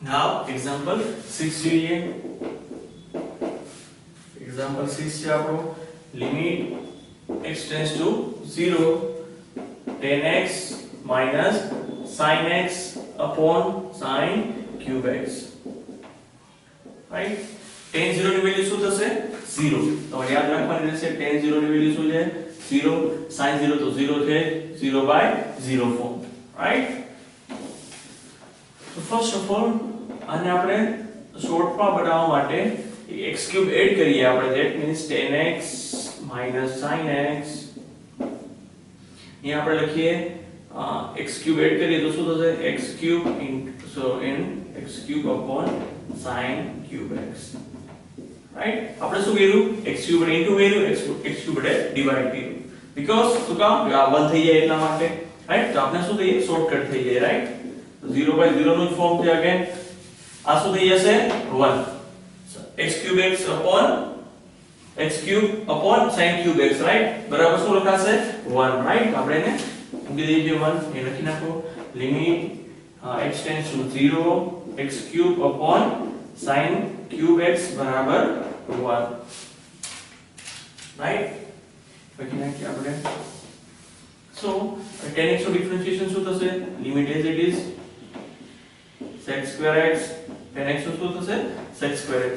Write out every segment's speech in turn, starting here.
Now example 6 જોઈએ. example 6 છે આપણો limit x tends to 0 10x minus sin x upon sin cube x. Right? tan 0 ની value શું થશે 0. તો યાદ રાખવાની રહેશે tan 0 ની વેલ્યુ શું છે 0, sin 0 તો 0 છે 0/0 form. Right? So first of all આને આપણે શોર્ટમાં બનાવવા માટે x³ એડ કરીએ આપણે. that means tan x minus sin x. અહીંયા આપણે લખીએ x³ એડ કરીએ તો શું થશે x³ x³ upon sin cube x. Right? આપણે શું કર્યું x³ વડે ઇન્ટુ કર્યું, x³ વડે ડિવાઇડ કર્યું. બીકોઝ શું કામ આ 1 થઈ જાય એટલા માટે. રાઈટ? તો આપણે શું થઈ જાય શોર્ટકટ થઈ જાય. રાઈટ? 0/0 નું ફોર્મ છે અગેન. આ શું થઈ જશે 1 x³ x upon sin cube x. Right? બરાબર શું લખાશે 1. રાઈટ? આપણે એને મૂકી દઈએ 1 એ લખી નાખો. Limit x tends to 0 x³ upon sin cube x બરાબર 1. રાઈટ? લખી નાખીએ આપણે. so tan x નું ડિફરન્શિએશન શું થશે limit as it is sec square x. tan x નું શું થશે sec square x.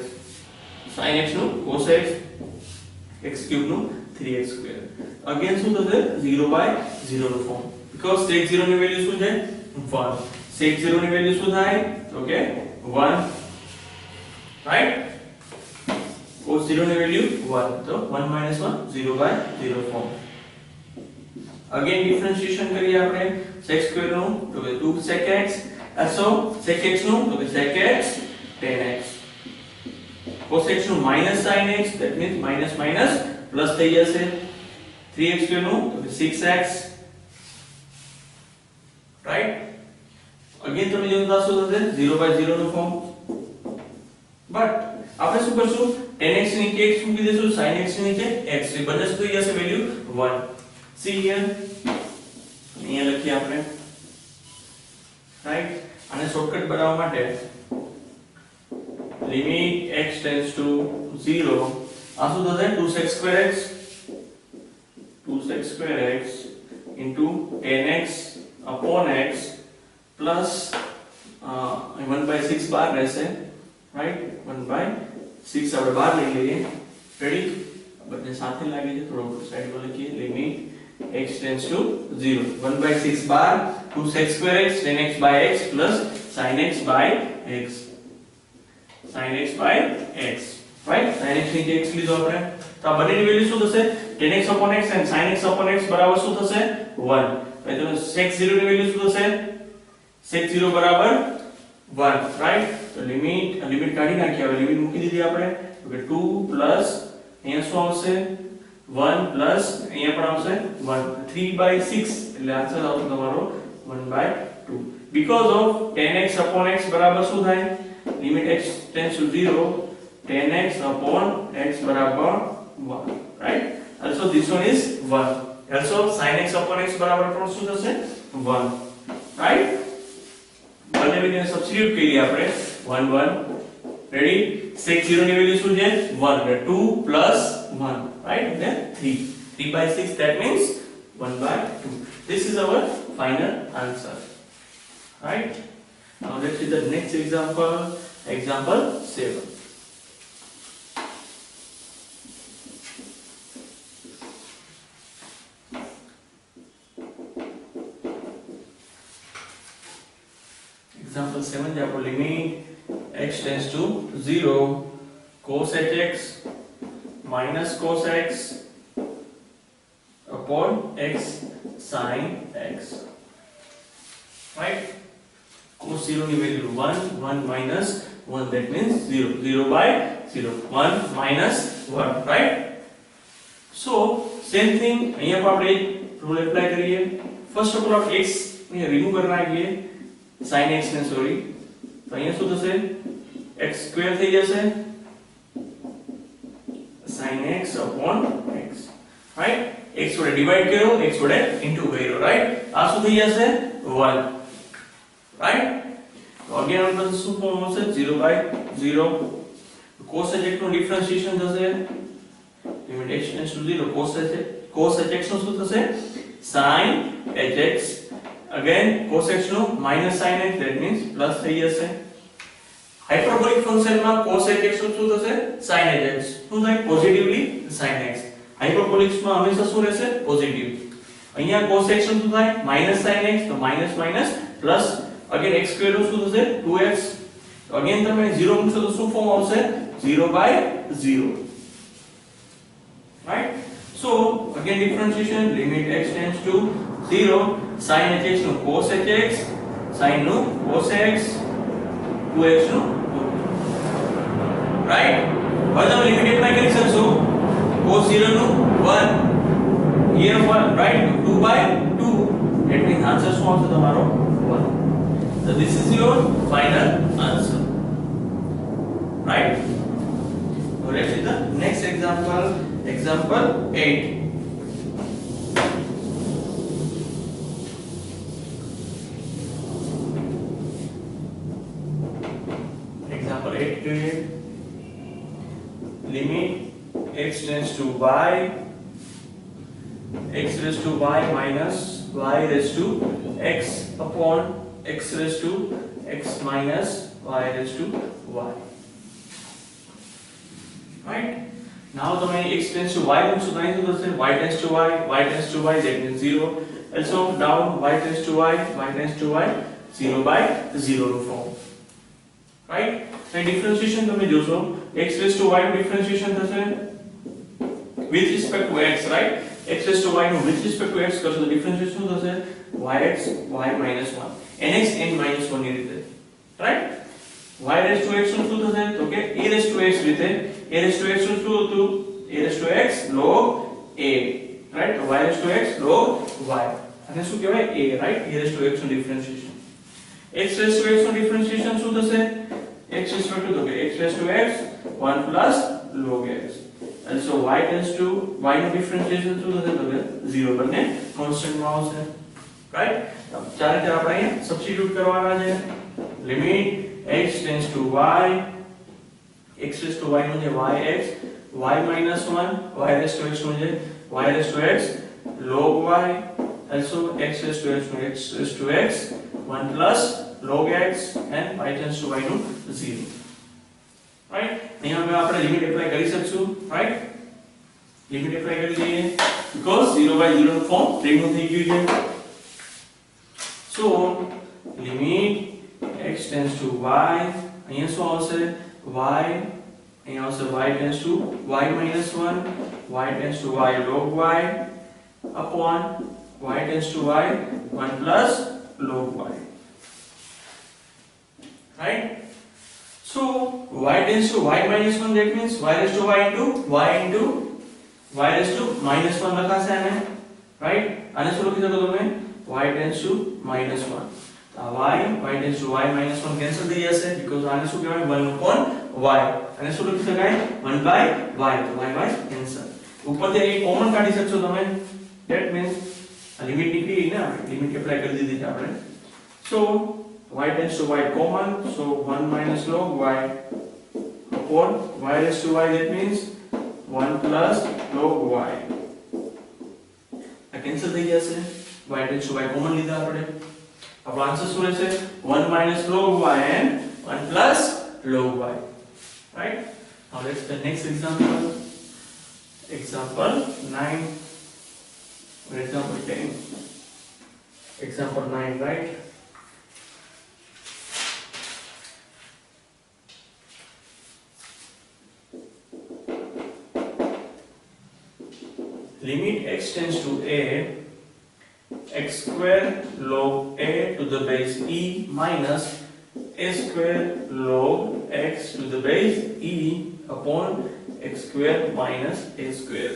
sin x નું cos x, x³ નું 3x². અગેન શું થશે 0/0 નું ફોર્મ. બીકોઝ sec 0 ની વેલ્યુ શું છે 1. sec 0 ની વેલ્યુ શું થાય તો કે 1. રાઈટ? cos 0 ની વેલ્યુ 1 તો 1 - 1 0/0 ફોર્મ. અગેન ડિફરન્શિએશન કરીએ આપણે sec² નું તો કે 2 sec x. so sec x નું તો કે sec x tan x. cos x નું minus sin x, that means minus minus plus થઈ જશે. 3x² નું તો કે 6x. રાઈટ? અગેન તમે જો તો શું થશે 0/0 નું ફોર્મ. બટ આપણે શું કરશું tan x ની નીચે x મૂકી દઈશું, sin x ની નીચે x. એ બંને શું થઈ જશે વેલ્યુ 1. see here અહીંયા લખીએ આપણે. રાઈટ? આને શોર્ટકટ બનાવવા માટે લિમિટ x tends to 0 આ શું થશે 2sec² x into tan x upon x plus 1/6 બાર રહેશે. રાઈટ? 1/6 આપણે બાર લઈ લઈએ. રેડી? બંને સાથે લાગે છે થોડો સાઈડ પર લખીએ. Limit x tends to 0 1/6 bar 2sec² x tan x by x plus sin x by x. sin x by x. Right? sin x ની x લીધો આપણે તો આ બંનેની વેલ્યુ શું થશે tan x upon x and sin x upon x બરાબર શું થશે 1. હવે તમે sec 0 ની વેલ્યુ શું થશે sec 0 બરાબર 1. રાઈટ? તો લિમિટ કાઢી નાખીએ. હવે લિમિટ મૂકી દીધી આપણે તો કે 2 પ્લસ અહીંયા શું આવશે 1 પ્લસ અહીંયા પણ આવશે 1 3/6 એટલે આન્સર આવશે તમારો 1/2. because of tan x upon x બરાબર શું થાય limit x tends to 0 tan x upon x બરાબર 1. right? also this one is 1. also sin x upon x બરાબર પણ શું થશે 1. right? બંને વેલ્યુને સબસ્ટિટ્યુટ કરીએ આપણે 1 1. રેડી? sec 0 ની વેલ્યુ શું છે 1 એટલે 2 plus 1. right? એટલે 3. 3/6 that means 1/2. this is our final answer. right? now let's see the next example. example 7. example 7 જે આપણો limit x tends to 0 cos x minus cos x upon x sin x. right? cos 0 ની value 1 1 minus 1 that means 0 0/0 1 minus 1. right? so same thing અહીંયા પણ આપણે rule apply કરીએ. First of all આપણે x ને remove કરી નાખીએ sin x ને સોરી તો અહીંયા શું થશે x² થઈ જશે sin x upon x. right? x વડે ડિવાઇડ કર્યો x વડે ઇન્ટુ કર્યો. રાઈટ? આ શું થઈ જશે 1. right? તો અગેન આપણે શું ફોર્મ આવશે 0/0 cos hx નું ડિફરન્શિએશન થશે limit x tends to 0 cos hx નું શું થશે sin hx again cos x નું sin x that means plus થઈ જશે હાઇપરબોલિક ફંક્શનમાં cos hx નું શું થશે sin hx શું થાય પોઝિટિવલી sin x હાઇપરબોલિક્સ માં હંમેશા શું રહેશે પોઝિટિવ અહીંયા cos x નું શું થાય sin x તો minus minus plus again x square નું શું થશે 2x તો again તમે 0 મૂકશો તો શું ફોર્મ આવશે 0/0 right so again differentiation limit x tends to 0 sin hx નું cos hx sin નું cos x 2x નું right હવે તમે લિમિટ એપ્લાય કરી શકશો cos 0 નું 1 here 1 right 2/2 that means answer શું આવશે તમારો 1 so this is your final answer right now let's see the next example example 8 example 8 के limit x tends to y x raised to y minus y raised to x upon x raised to x minus y raised to y right now તમે x tends to y મૂકશો તો અહીં શું થશે y tends to y that means 0 also down y tends to y tends to y 0/0 નું form right so differentiation તમે જોશો x raised to y નું differentiation થશે with respect to x right x raised to y નું with respect to x કરશો તો differentiation શું થશે yx y minus 1 nx n minus 1 ની રીતે right y raised to x નું શું થશે તો કે a raised to x રીતે a raised to x નું શું હતું a raised to x log a right y raised to x log y અને શું કહેવાય a right a raised to x નું differentiation x raised to x નું differentiation શું થશે x is equal to x raised to x 1 plus log x and so y tends to y નું differentiation શું થશે તો કે 0 બંને કોન્સ્ટન્ટ માં આવશે right ચાલો ત્યારે આપણે અહીં સબસ્ટિટ્યુટ કરવાના છે limit x tends to y x raised to y નું છે yx y minus 1 y raised to x નું છે y raised to x log y also x raised to x નું x raised to x 1 plus log x and y tends to y નું 0 right અહીંયા હવે આપણે limit apply કરી શકશું right limit apply કરી દઈએ because 0/0 નું ફોર્મ રિમૂવ થઈ ગયું છે so limit x tends to y અહીંયા શું આવશે y અહીંયા આવશે y tends to y minus 1 y tends to y log y upon y tends to y 1 plus log y right so y tends to y minus 1 that means y raised to y into y raised to minus 1 લખાશે આને right આને શું લખી શકો તમે y tends to minus 1 y tends to y minus 1 cancel થઈ જશે because આને શું કહેવાય 1 upon y આને શું લખી શકાય 1/y તો y કેન્સલ ઉપરથી એક કોમન કાઢી શકશો તમે that means આ લિમિટ નીકળી ગઈ ને આપણે લિમિટ એપ્લાય કરી દીધી છે આપણે so y tends to y common so 1 minus log y upon y raised to y that means 1 plus log y આ કેન્સલ થઈ જશે y tends to y common લીધા આપણે આપણો આન્સર શું રહેશે 1 minus log y and 1 plus log y right now let's the next example example 9 or example 10 example 9 right limit x tends to a x square log a to the base e minus a square log x to the base e upon x square minus a square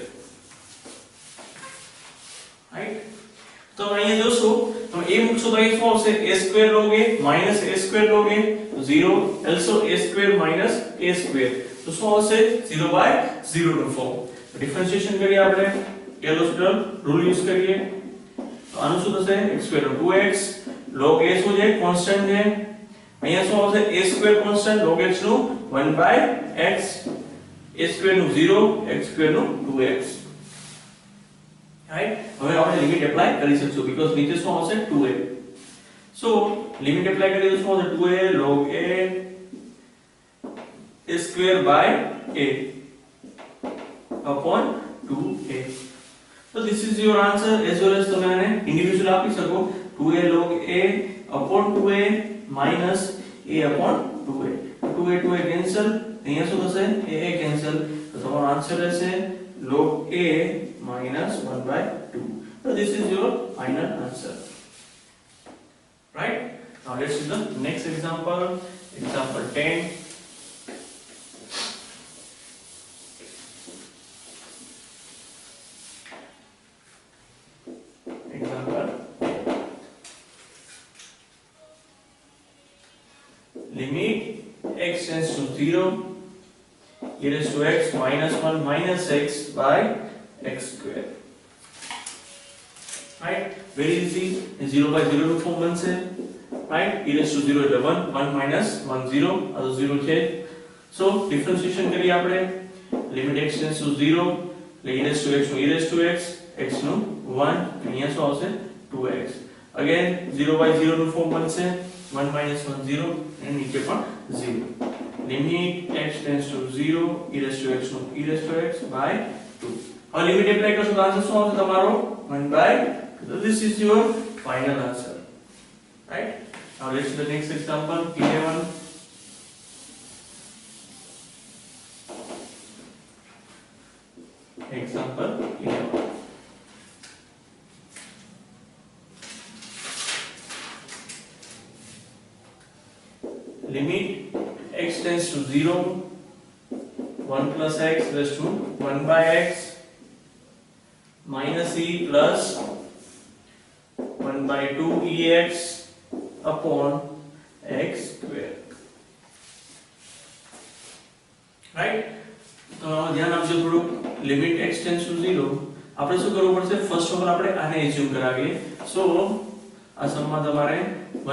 right તો અહીંયા જોશો તો a મૂકશો તો અહીં શું આવશે a square log a minus a square log a 0 also a square minus a square તો શું આવશે 0/0 નું ફોર્મ ડિફરન્શિએશન કરીએ આપણે એલોસ્ટર રૂલ યુઝ કરીએ તો આનું શું થશે x square no 2x log a શું છે કોન્સ્ટન્ટ છે અહીંયા શું આવશે a square constant log x નું 1/x, a સ્ક્વેર નું 0, x સ્ક્વેર નું 2x, રાઈટ. હવે આપણે લિમિટ એપ્લાય કરી શકશું બીકોઝ નીચે શું આવશે 2a. સો લિમિટ એપ્લાય કરીએ તો શું આવશે 2a log a square by a upon 2a. So this is your answer as well as તમે આને ઇન્ડિવિડ્યુઅલ આપી શકો 2a log a upon 2a minus a upon 2a. 2a 2a cancel, અહીંયા શું થશે a cancel, તો તમારો answer રહેશે log a minus 1/2. So this is your final answer, right? Now let's do the next example, example 10. Limit x tends to 0, e raised to x minus 1 minus x by x square. Right? Very easy. 0 by 0 નું form બનશે. Right? e raised to 0 એટલે 1, 1 minus 1 0, આ તો 0 છે. So differentiation કરીએ આપણે. Limit x tends to 0, એટલે e raised to x નું e raised to x, x નું 1, અહીંયા શું આવશે 2x. Again 0 by 0 નું ફોર્મ બનશે. 1 minus 1 0 and નીચે પણ 0. Limit x tends to 0, e raised to x નું e raised to x by 2. હવે લિમિટ એપ્લાય કરશો તો આન્સર શું આવશે તમારો 1/2. So this is your final answer, right? Now let's do the next example 11. Example 11. Limit x tends to 0, 1 plus x raised to 1 by x minus e plus 1 by 2 ex upon x square. Right? તો ધ્યાન આપજો થોડું. Limit x tends to 0 આપણે શું કરવું પડશે first of all આપણે આને એઝ્યુમ કરાવીએ. સો આ સમમાં તમારે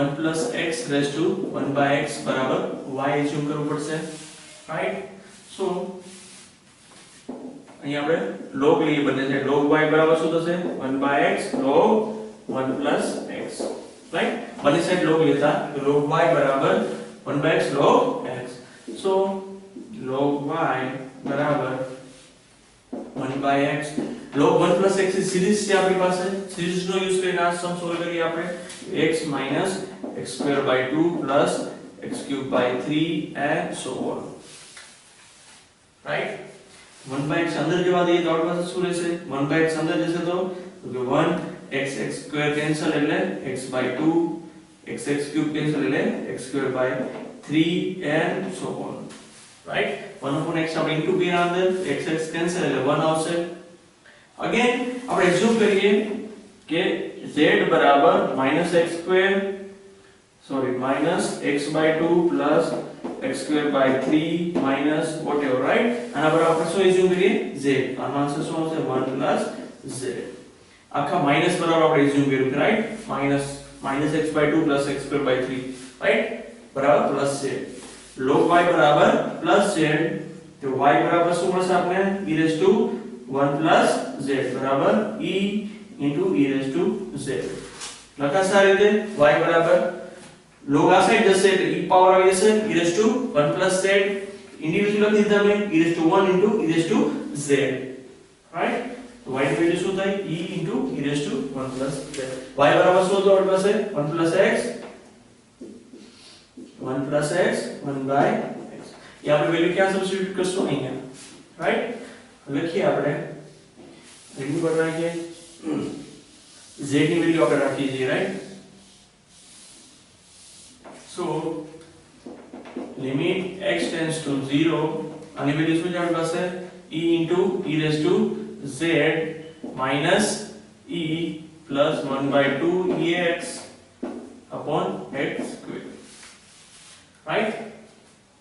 1 plus x raised to 1 by x બરાબર y એઝ્યુમ કરવું પડશે, રાઈટ. સો અહીં આપણે log લઈએ બંને છે. log y બરાબર શું થશે 1 by x log 1 plus x, right. બંને સાઈડ log લેતા તો log y બરાબર 1 by x log x. So log y બરાબર 1 by x log 1 plus x ની સિરીઝ છે આપણી પાસે. સિરીઝ નો યુઝ કરીને આ સમ સોલ્વ કરીએ આપણે. x minus x square by 2 plus x cube by 3 and so on, right? 1 by x અંદર જવા દઈએ તો આપણી પાસે શું રહેશે 1 by x અંદર જશે તો 1 x x square cancel એટલે x by 2 x x cube cancel એટલે x square by 3 and so on, right? 1 upon x આપણે into b ના અંદર x x cancel એટલે 1 આવશે. અગેન આપણે એઝ્યુમ કરીએ કે z બરાબર minus x square minus x by 2 plus x square by 3 minus whatever, right? આના બરાબર આપણે શું એઝ્યુમ કરીએ z. આનો આન્સર શું આવશે 1 plus z. આખા માઈનસ બરાબર આપણે એઝ્યુમ કર્યું, right. minus x by 2 plus x square by 3, right, બરાબર plus z. log y બરાબર plus z તો y બરાબર શું મળશે આપણે e raised to 1 plus z બરાબર e into e raised to z. લખાશે આ રીતે y બરાબર log આ સાઈડ જશે એટલે e પાવર આવી જશે e raised to 1 plus z. Individual લખી દીધા મેં e raised to 1 into e raised to z, right. તો y ની વેલ્યુ શું થાય e into e raised to 1 plus z. y બરાબર શું હતો આપણી પાસે 1 plus x 1 plus x 1 by x. ये આપણે વેલ્યુ ક્યાં સબસ્ટિટ્યુટ કરશું અહીંયા, રાઈટ. લખીએ આપણે રીમૂવ કરી નાખીએ z ની વેલ્યુ આપણે રાખીએ છીએ, right. So limit x tends to 0 આની વેલ્યુ શું છે આપણી પાસે e into e raised to z minus e plus 1 by 2 ex upon x square, right?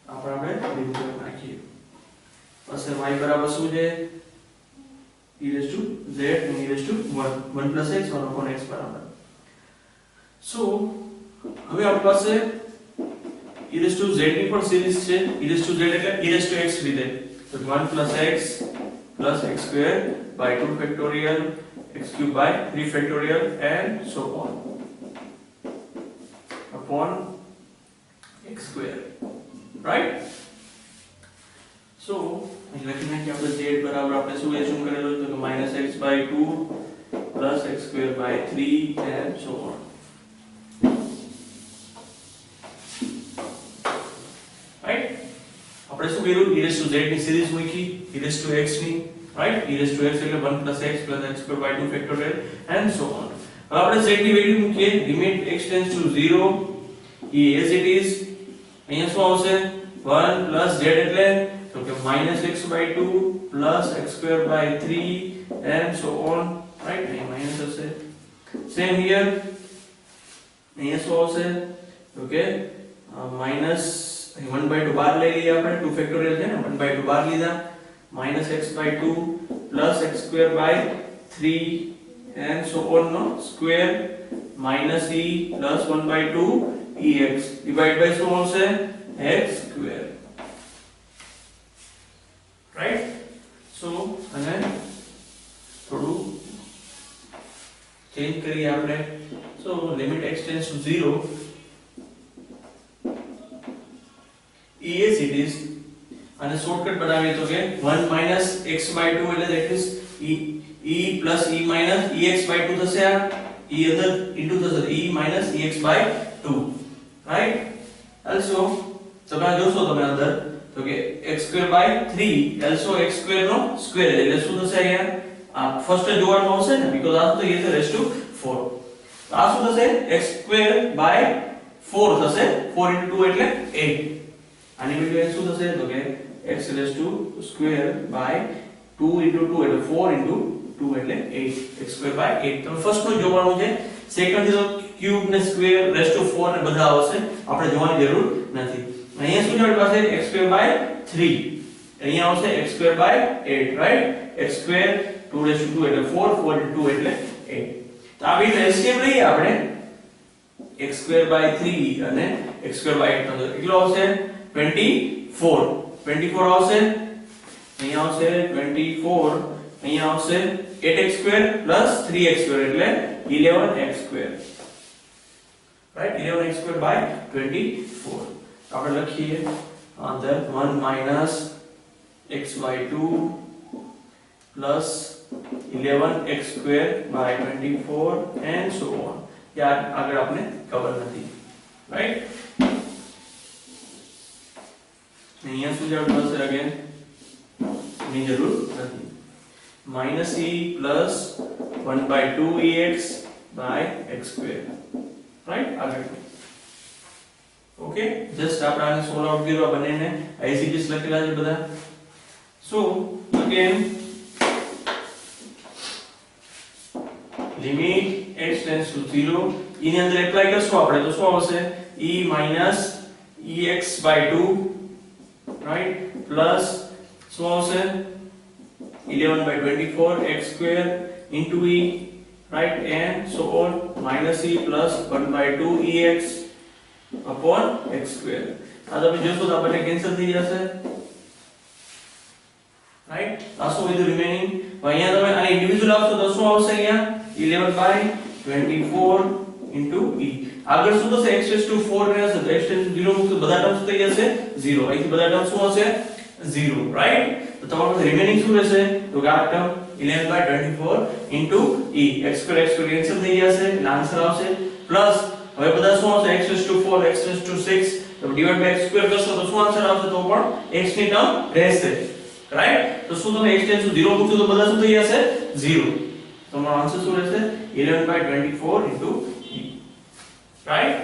આપણે રીમૂવ કરી નાખીએ. પછી y બરાબર શું છે e raised to z and e raised to 1 plus x 1 upon x બરાબર. સો હવે આપણી પાસે e raised to z ની પણ સિરીઝ છે e raised to z એટલે e raised to x રીતે તો 1 plus x plus x square by 2 factorial x cube by 3 factorial and so on upon x square, right? So લખીને કે આપણે z બરાબર આપણે શું એઝ્યુમ કરેલું તો કે -x/2 plus x square by 3 and so on. Right? આપણે શું કર્યું e raised to z ની સિરીઝ મૂકી e raised to x ની, right? e raised to x એટલે 1 plus x plus x square by 2 factorial and so on. હવે આપણે z ની વેલ્યુ મૂકીએ limit x tends to 0 e as it is અહીંયા શું આવશે 1 plus z એટલે તો કે -x/2 plus x square by 3 and so on, right? અહીં માઈનસ હશે સેમ હિયર અહીંયા શું આવશે તો કે માઈનસ 1/2 બાર લઈ લઈએ આપણે 2 ફેક્ટોરિયલ છે ને 1/2 બાર લીધા -x/2 plus x square by 3 and so on નો square minus e plus 1/2 ex divide by શું આવશે x square, right? So અને થોડું ચેન્જ કરીએ આપણે so limit x tends to 0 e as it is અને શોર્ટકટ બનાવીએ તો કે 1 minus x/2 એટલે that is e plus e minus ex/2 થશે આ e અંદર ઇન્ટુ થશે e minus ex/2, right? also તમે જોશો તમે અંદર તો કે x square by 3 also x square no square એટલે શું થશે અહીંયા આ ફર્સ્ટ જોવાનું આવશે ને because આ તો એ છે raised to 4 તો આ શું થશે x square by 4 થશે 4 into 2 એટલે 8 આની વેલ્યુ શું થશે તો કે x raised to square by 2 into 2 એટલે 4 into 2 એટલે 8 x square by 8 તો ફર્સ્ટ નું જોવાનું છે સેકન્ડ તો ક્યુબ ને સ્ક્વેર raised to 4 ને બધા આવશે આપણે જોવાની જરૂર નથી અહીંયા શું છે આપણી પાસે x square by 3 અહીંયા આવશે x square by 8, right? x square 2 raised to 2 એટલે 4 4 into 2 એટલે 8 તો આ બે એલસીએમ લઈએ આપણે x square by 3 અને x square by 8 તો કેટલો આવશે 24 આવશે અહીંયા આવશે 24 અહીંયા આવશે 8x square plus 3x square એટલે 11x square, right? 11x square by 24 આપણે લખીએ અંદર 1 minus x/2 plus 11x square by 24 and so on યાર આગળ આપણે ખબર નથી, right? અહીંયા શું જવાબ આવશે અગેન ની જરૂર નથી -e plus 1/2 ex by x square, right? આગળ ઓકે જસ્ટ આપણે આને સોલ્વ આઉટ કરવા બંનેને આઈસીટીસ લખેલા છે બધા સો again limit x tends to 0 એની અંદર એપ્લાય કરશું આપણે તો શું આવશે e minus ex/2, right? plus શું આવશે 11/24 x square into e, right? and so on minus e plus 1/2 ex upon x square આ તમે જોશો તો આપણને કેન્સલ થઈ જશે, રાઈટ? આ શું વિધ રિમેનિંગ અહીંયા તમે આને ઇન્ડિવિડ્યુઅલ આપશો તો શું આવશે અહીંયા 11/24 into e આગળ શું થશે x raised to 4 રહેશે તો x raised to 0 મૂકશો બધા ટર્મ્સ થઈ જશે 0 અહીંથી બધા ટર્મ્સ શું હશે 0, રાઈટ? તો તમારું રિમેનિંગ શું રહેશે તો કે આ term 11/24 into e x square cancel થઈ જશે એટલે આન્સર આવશે પ્લસ હવે બધા શું આવશે x raised to 4 x raised to 6 તો ડિવાઇડ બાય x સ્ક્વેર કરશો તો શું આન્સર આવશે તો પણ x ની ટર્મ રહેશે, રાઈટ? તો શું તમે x ટેન્ડ ટુ 0 મૂકશો તો બધા શું થઈ જશે 0 તો તમારો આન્સર શું રહેશે 11/24 into e, રાઈટ?